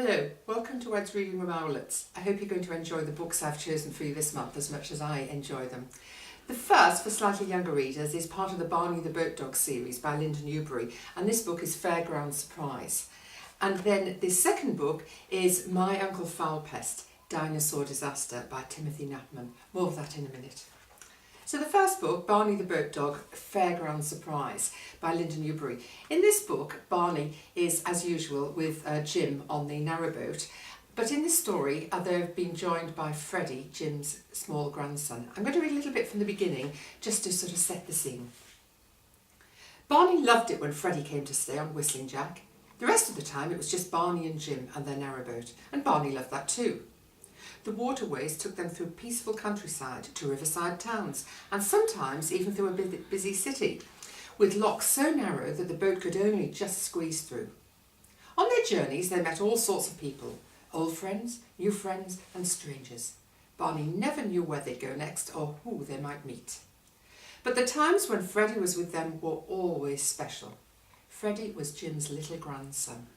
Hello, welcome to Ed's Reading Room Owlets. I hope you're going to enjoy the books I've chosen for you this month as much as I enjoy them. The first, for slightly younger readers, is part of the Barney the Boat Dog series by Linda Newberry, and this book is Fairground Surprise. And then the second book is My Uncle Foulpest, Dinosaur Disaster by Timothy Knapman. More of that in a minute. So the first book, Barney the Boat Dog, Fairground Surprise by Linda Newberry. In this book, Barney is, as usual, with Jim on the narrowboat. But in this story, they've been joined by Freddie, Jim's small grandson. I'm going to read a little bit from the beginning, just to sort of set the scene. Barney loved it when Freddie came to stay on Whistling Jack. The rest of the time, it was just Barney and Jim and their narrowboat, and Barney loved that too. The waterways took them through peaceful countryside to riverside towns, and sometimes even through a busy city, with locks so narrow that the boat could only just squeeze through. On their journeys they met all sorts of people, old friends, new friends and strangers. Barney never knew where they'd go next or who they might meet. But the times when Freddie was with them were always special. Freddie was Jim's little grandson.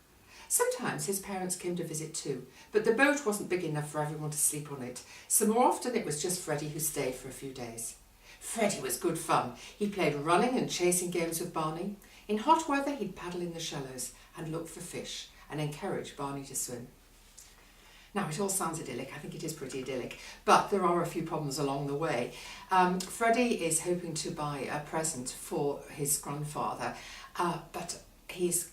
Sometimes his parents came to visit too, but the boat wasn't big enough for everyone to sleep on it, so more often it was just Freddie who stayed for a few days. Freddie was good fun. He played running and chasing games with Barney. In hot weather he'd paddle in the shallows and look for fish and encourage Barney to swim. Now it all sounds idyllic, I think it is pretty idyllic, but there are a few problems along the way. Freddie is hoping to buy a present for his grandfather, but his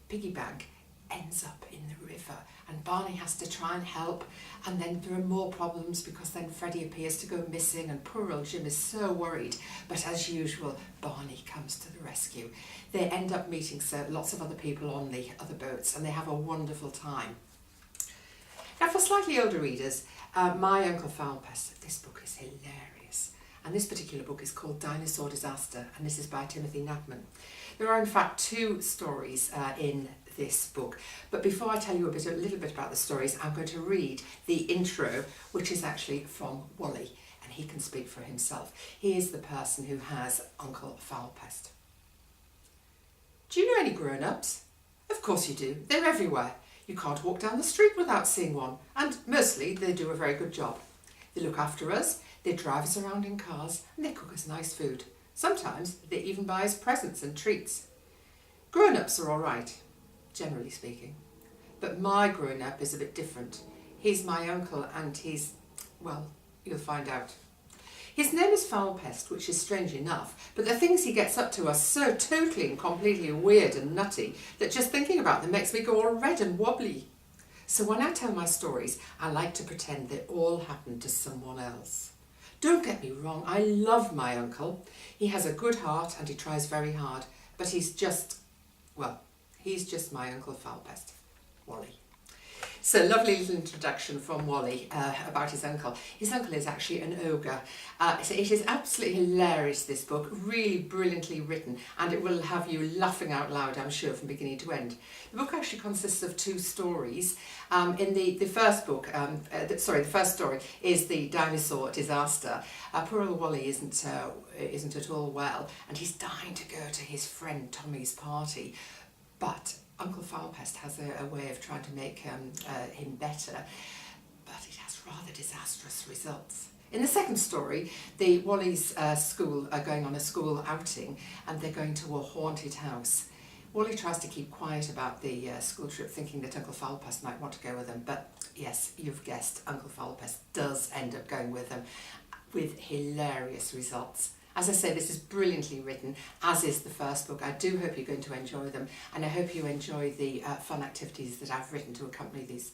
piggy bank ends up in the river and Barney has to try and help, and then there are more problems because then Freddie appears to go missing and poor old Jim is so worried, but as usual Barney comes to the rescue. They end up meeting lots of other people on the other boats and they have a wonderful time. Now for slightly older readers, My Uncle Foulpest, this book is hilarious, and this particular book is called Dinosaur Disaster, and this is by Timothy Knapman. There are in fact two stories in this book, but before I tell you a little bit about the stories, I'm going to read the intro, which is actually from Wally, and he can speak for himself. He is the person who has Uncle Foulpest. Do you know any grown-ups? Of course you do, they're everywhere. You can't walk down the street without seeing one, and mostly they do a very good job. They look after us, they drive us around in cars, and they cook us nice food. Sometimes they even buy us presents and treats. Grown-ups are all right, generally speaking. But my grown-up is a bit different. He's my uncle and he's, well, you'll find out. His name is Foulpest, which is strange enough, but the things he gets up to are so totally and completely weird and nutty that just thinking about them makes me go all red and wobbly. So when I tell my stories, I like to pretend they all happened to someone else. Don't get me wrong, I love my uncle. He has a good heart and he tries very hard, but he's just my Uncle Foulpest, Wally. So lovely little introduction from Wally about his uncle. His uncle is actually an ogre. So it is absolutely hilarious, this book, really brilliantly written, and it will have you laughing out loud, I'm sure, from beginning to end. The book actually consists of two stories. In the first book, the first story is the Dinosaur Disaster. Poor old Wally isn't at all well, and he's dying to go to his friend Tommy's party, but Uncle Foulpest has a way of trying to make him better, but it has rather disastrous results. In the second story, Wally's school are going on a school outing and they're going to a haunted house. Wally tries to keep quiet about the school trip, thinking that Uncle Foulpest might want to go with them, but yes, you've guessed, Uncle Foulpest does end up going with them, with hilarious results. As I say, this is brilliantly written, as is the first book. I do hope you're going to enjoy them, and I hope you enjoy the fun activities that I've written to accompany these